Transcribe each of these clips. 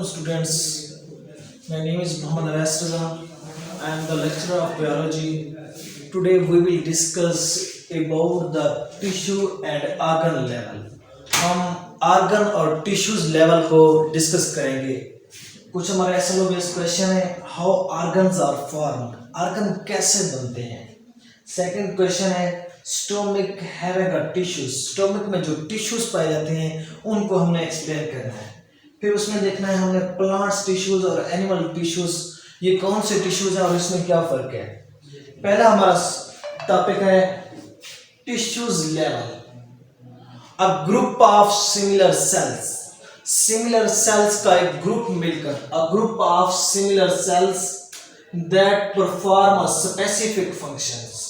students. My name is Muhammad Aras Raza. I am the lecturer of biology. Today we will discuss about the tissue and organ level. हम organ और tissues level को discuss करेंगे. कुछ हमारे SLO based question है, how organs are formed. Organ कैसे बनते हैं. Second question है, stomach having a tissues. Stomach में जो tissues पाए जाते हैं उनको हमने explain करना है. फिर उसमें देखना है हमने प्लांट्स टिश्यूज और एनिमल टिश्यूज, ये कौन से टिश्यूज हैं और इसमें क्या फर्क है. पहला हमारा टॉपिक है tissues level. A group of similar cells. Similar cells का एक ग्रुप मिलकर, a group of similar cells that perform a specific functions.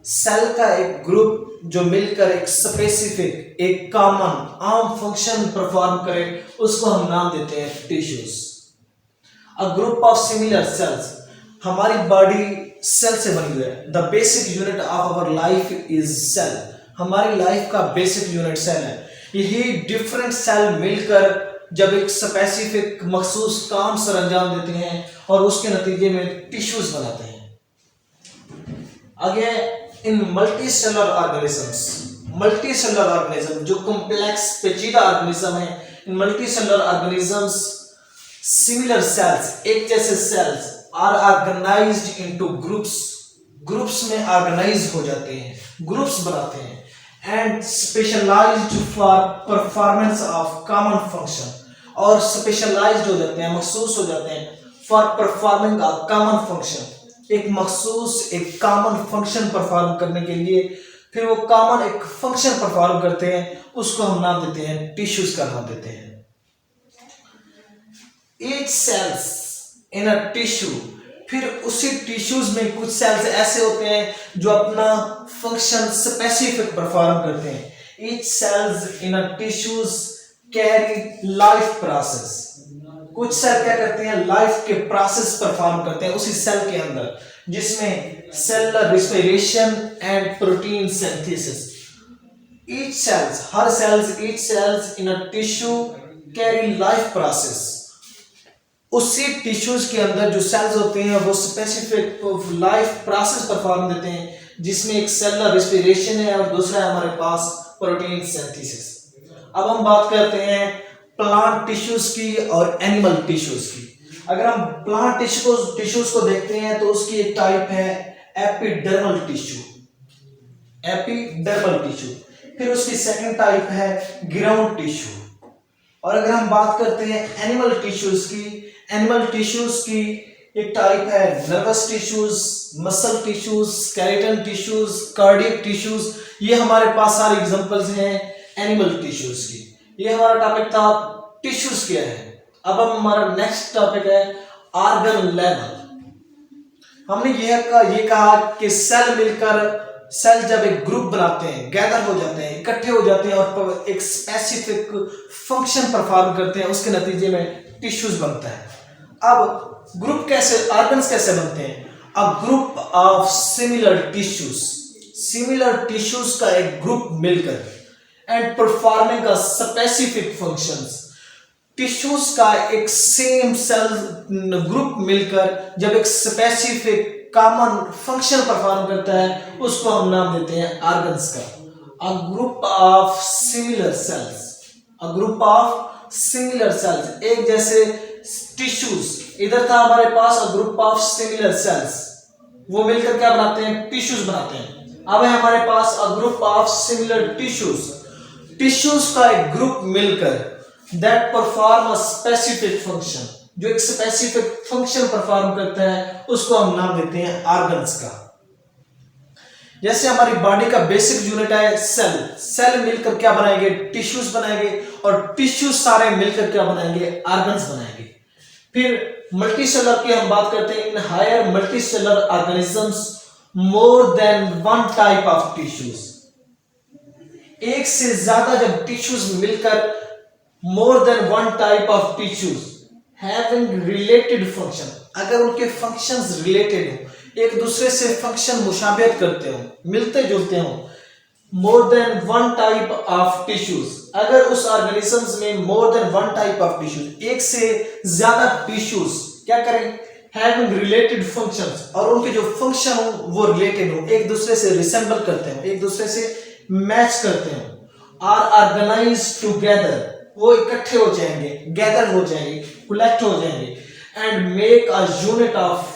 Cell का एक ग्रुप जो मिलकर एक स्पेसिफिक, एक कॉमन आम फंक्शन परफॉर्म करे, उसको हम नाम देते हैं tissues. A group of similar cells. हमारी बॉडी सेल से बनी हुई है. The basic unit of our life is cell. हमारी लाइफ का बेसिक यूनिट सेल है. यही डिफरेंट सेल मिलकर जब एक स्पेसिफिक मखसूस काम सर अंजाम देते हैं और उसके नतीजे में टिश्यूज बनाते हैं. आगे in multicellular organisms. Multicellular organism जो कॉम्प्लेक्स पेचीदा ऑर्गेनिज्म है, in multicellular organisms similar cells, एक जैसे cells are organized into groups. Groups में ऑर्गेनाइज हो जाते हैं, ग्रुप्स बनाते हैं. And specialized for performance of common function. और स्पेशलाइज्ड हो जाते हैं, मखसूस हो जाते हैं for performing a common function. एक मखसूस, एक कॉमन फंक्शन परफॉर्म करने के लिए फिर वो कॉमन एक फंक्शन परफॉर्म करते हैं, उसको हम नाम देते हैं टिश्यूज का नाम देते हैं. Each cells in a tissue. फिर उसी टिश्यूज में कुछ सेल्स ऐसे होते हैं जो अपना फंक्शन स्पेसिफिक परफॉर्म करते हैं. Each cells in a tissues carry life process. कुछ सेल क्या करते हैं, लाइफ के प्रोसेस परफॉर्म करते हैं उसी सेल के अंदर, जिसमें cellular respiration and protein synthesis. Each cells, हर cells, each cells in a tissue carry life process. उसी टिश्यूज के अंदर जो सेल्स होते हैं वो स्पेसिफिक लाइफ प्रोसेस परफॉर्म देते हैं, जिसमें एक सेलुलर रेस्पिरेशन है और दूसरा है हमारे पास प्रोटीन सिंथेसिस. अब हम बात करते हैं प्लांट टिश्यूज की और एनिमल टिश्यूज की. अगर हम प्लांट टिश्यूज को देखते हैं तो उसकी एक टाइप है एपिडर्मल टिश्यू. Epidermal tissue. फिर उसकी सेकंड टाइप है ग्राउंड टिश्यू. और अगर हम बात करते हैं एनिमल टिश्यूज की, एनिमल टिश्यूज की एक टाइप है nervous tissues, muscle tissues, skeleton tissues, cardiac tissues. ये हमारे पास सारे एग्जांपल्स हैं एनिमल टिश्यूज की. ये हमारा टॉपिक था टिश्यूज क्या है. अब हम हमारा नेक्स्ट टॉपिक है ऑर्गन लेवल. हमने ये कहा कि सेल मिलकर, सेल जब एक ग्रुप बनाते हैं, गैदर हो जाते हैं, इकट्ठे हो जाते हैं और एक स्पेसिफिक फंक्शन परफॉर्म करते हैं, उसके नतीजे में टिश्यूज बनता है. अब ग्रुप कैसे, ऑर्गन्स कैसे बनते हैं. अ group of similar tissues. Similar tissues का एक ग्रुप मिलकर and performing a specific functions. Tissues का एक सेम सेल ग्रुप मिलकर जब एक स्पेसिफिक कॉमन फंक्शन परफॉर्म करता है, उसको हम नाम देते हैं ऑर्गन्स का. A group of similar cells. A group of similar cells, एक जैसे टिश्यूज. इधर था हमारे पास a group of similar cells, वो मिलकर क्या बनाते हैं, टिश्यूज बनाते हैं. अब है हमारे पास a group of similar tissues. Tissues का एक ग्रुप मिलकर that perform a specific function, जो एक स्पेसिफिक फंक्शन परफॉर्म करता है, उसको हम नाम देते हैं ऑर्गन्स का. जैसे हमारी बॉडी का बेसिक यूनिट है सेल. सेल मिलकर क्या बनाएंगे, टिश्यूज बनाएंगे, और टिश्यूज सारे मिलकर क्या बनाएंगे, ऑर्गन्स बनाएंगे. फिर मल्टीसेलुलर की हम बात करते हैं. In higher multicellular organisms more than one type of tissues. एक से ज्यादा जब टिश्यूज मिलकर, more than one type of tissues having related function, अगर उनके फंक्शंस रिलेटेड हो, एक दूसरे से फंक्शन मुशाबिहत करते हो, मिलते जुलते हो, मोर than one type of tissues, अगर उस ऑर्गेनिजम्स में मोर than one type of tissues, एक से ज्यादा टिश्यूज क्या करें, हैविंग रिलेटेड फंक्शंस, और उनके जो फंक्शन हो वो रिलेटेड हो, एक दूसरे से रिसेंबल करते हो, एक दूसरे से मैच करते हो, आर ऑर्गेनाइज्ड टुगेदर, वो इकट्ठे हो जाएंगे, गैदर हो जाएंगे, कलेक्ट हो जाएंगे, and make a unit of,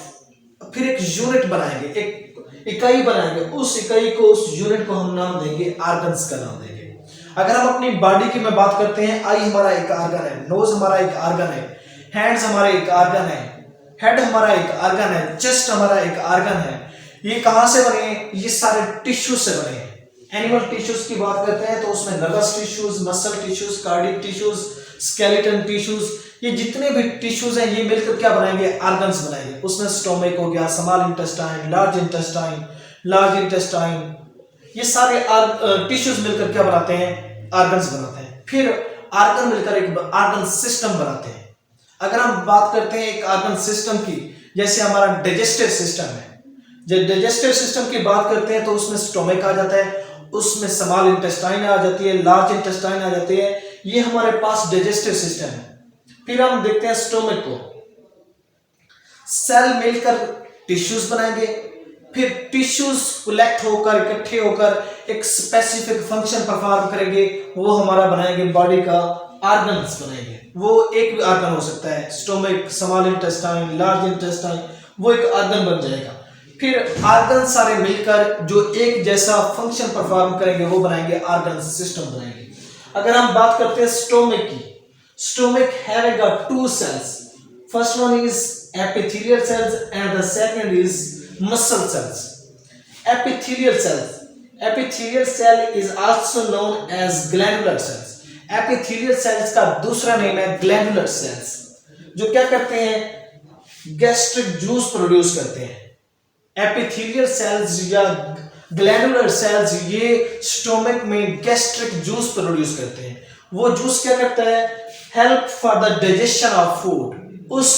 फिर एक यूनिट बनाएंगे, एक इकाई बनाएंगे, उस इकाई को, उस यूनिट को हम नाम देंगे, ऑर्गन्स का नाम देंगे। अगर हम अपनी बॉडी की में बात करते हैं, आई हमारा एक ऑर्गन है, नोज हमारा एक ऑर्गन है, हैंड्स हमारा एक ऑर्गन है, हेड हमारा एक ऑर्गन है, चेस्ट हमारा एक ऑर्गन है। ये कहां से बने हैं? ये सारे टिश्यू से बने हैं। एनिमल टिश्यूज की बात करते हैं तो उसमें nervous tissues, muscle tissues, cardiac tissues, skeleton tissues, ये जितने भी टिश्यूज हैं ये मिलकर क्या बनाएंगे? ऑर्गन्स बनाएंगे। उसमें स्टोमक हो गया, स्मॉल इंटेस्टाइन, लार्ज इंटेस्टाइन, ये सारे टिश्यूज मिलकर क्या बनाते हैं? ऑर्गन्स बनाते हैं। फिर ऑर्गन मिलकर एक ऑर्गन सिस्टम बनाते हैं। अगर हम बात करते हैं एक ऑर्गन सिस्टम की, जैसे हमारा डाइजेस्टिव सिस्टम है, जब डाइजेस्टिव सिस्टम की बात करते हैं तो उसमें स्टोमक आ जाता है, उसमें स्मॉल इंटेस्टाइन आ जाती है, लार्ज इंटेस्टाइन आ जाती है, ये हमारे पास डाइजेस्टिव सिस्टम है। फिर हम देखते हैं स्टोमक को, सेल मिलकर टिश्यूज बनाएंगे, फिर टिश्यूज कलेक्ट होकर, इकट्ठे होकर एक स्पेसिफिक फंक्शन परफॉर्म करेंगे, वो हमारा बनाएंगे बॉडी का ऑर्गन्स बनाएंगे। वो एक भी ऑर्गन हो सकता है, stomach, small intestine, large intestine, वो एक ऑर्गन बन जाएगा। फिर ऑर्गन सारे मिलकर जो एक जैसा फंक्शन परफॉर्म करेंगे वो बनाएंगे ऑर्गन सिस्टम बनाएंगे। अगर हम बात करते हैं स्टोमक की, stomach having two cells, first one is epithelial cells and the second is muscle cells. Epithelial cell is also known as glandular cells. Epithelial cells का दूसरा नेम है glandular cells, जो क्या करते हैं? गैस्ट्रिक जूस प्रोड्यूस करते हैं। Epithelial cells या ग्लैंडुलर सेल्स ये स्टोमक में गैस्ट्रिक जूस प्रोड्यूस करते हैं। वो जूस क्या करता है? Help for the digestion of food, उस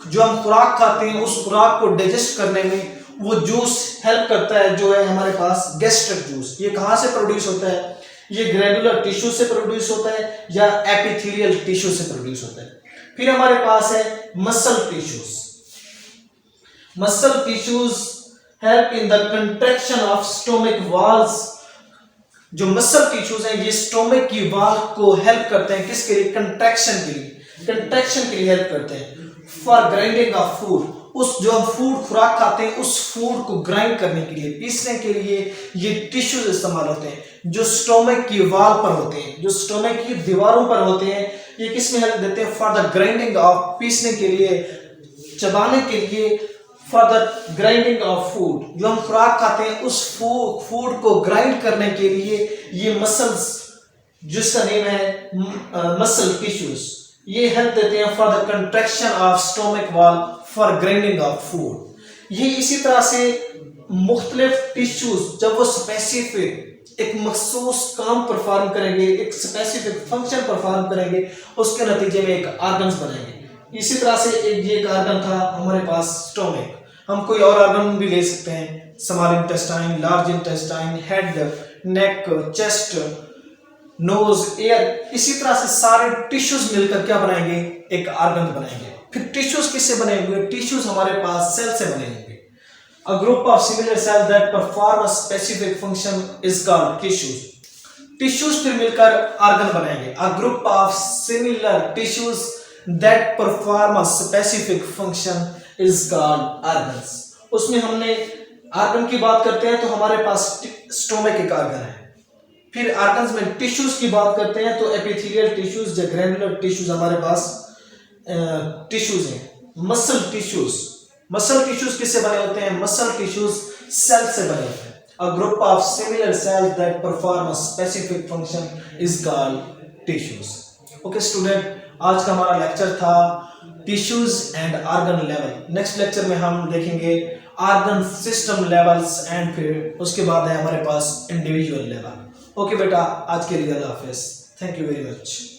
जो हम खुराक खाते हैं उस खुराक को डाइजेस्ट करने में वो जूस हेल्प करता है, जो है हमारे पास गैस्ट्रिक जूस। ये कहां से प्रोड्यूस होता है? ये ग्लैंडुलर टिश्यू से प्रोड्यूस होता है या एपिथेलियल टिश्यू से प्रोड्यूस होता है। फिर हमारे पास है muscle tissues. Muscle tissues help in the contraction of stomach walls. जो मसल टिश्यूज हैं ये स्टोमक की वॉल को हेल्प करते हैं, किसके लिए? कंट्रैक्शन के लिए, कंट्रैक्शन के लिए हेल्प करते हैं। फॉर ग्राइंडिंग ऑफ फूड, उस जो हम फूड खुराक खाते हैं उस फूड को ग्राइंड करने के लिए, पीसने के लिए ये टिश्यूज इस्तेमाल होते हैं, जो स्टोमक की वॉल पर होते हैं, जो स्टोमक की दीवारों पर होते हैं। ये किस में हेल्प देते हैं? फॉर द ग्राइंडिंग ऑफ, पीसने के लिए, चबाने के लिए, for the grinding of food, जो हम खुराक खाते हैं उस फूड को ग्राइंड करने के लिए ये मसल्स, जिसका नेम है मसल टिश्यूज, ये हेल्प देते हैं for the contraction of stomach wall for grinding of food. ये इसी तरह से मुख्तलिफ टिश्यूज जब वो स्पेसिफिक एक मखसूस काम परफॉर्म करेंगे, एक स्पेसिफिक फंक्शन परफॉर्म करेंगे, उसके नतीजे में एक ऑर्गन्स बनेंगे। इसी तरह से एक ऑर्गन था हमारे पास स्टोमक, हम कोई और ऑर्गन भी ले सकते हैं, small intestine, large intestine, head, neck, chest, nose, ear, इसी तरह से सारे टिश्यूज मिलकर क्या बनाएंगे? एक ऑर्गन बनाएंगे। फिर टिश्यूज किससे बने हुए? टिश्यूज हमारे पास सेल से बने होंगे। A group of similar cell that perform a specific function is called tissues. Tissues फिर मिलकर ऑर्गन बनाएंगे। A group of similar tissues that perform a specific function is called organs. उसमें हमने ऑर्गन की बात करते हैं तो हमारे पास स्टोमक एक ऑर्गन है। फिर ऑर्गन्स में टिश्यूज की बात करते हैं तो एपिथेलियल टिश्यूज या ग्रैनुलर टिश्यूज हमारे पास टिश्यूज हैं। मसल टिश्यूज किससे बने होते हैं? मसल टिश्यूज सेल से बने होते हैं। अ group of similar cells that perform a specific function is called tissues. Okay student, आज का हमारा लेक्चर था tissues and organ level. Next lecture में हम देखेंगे ऑर्गन सिस्टम लेवल्स एंड फिर उसके बाद है हमारे पास इंडिविजुअल लेवल। ओके बेटा, आज के लिए अल्लाह हाफिज। Thank you very much.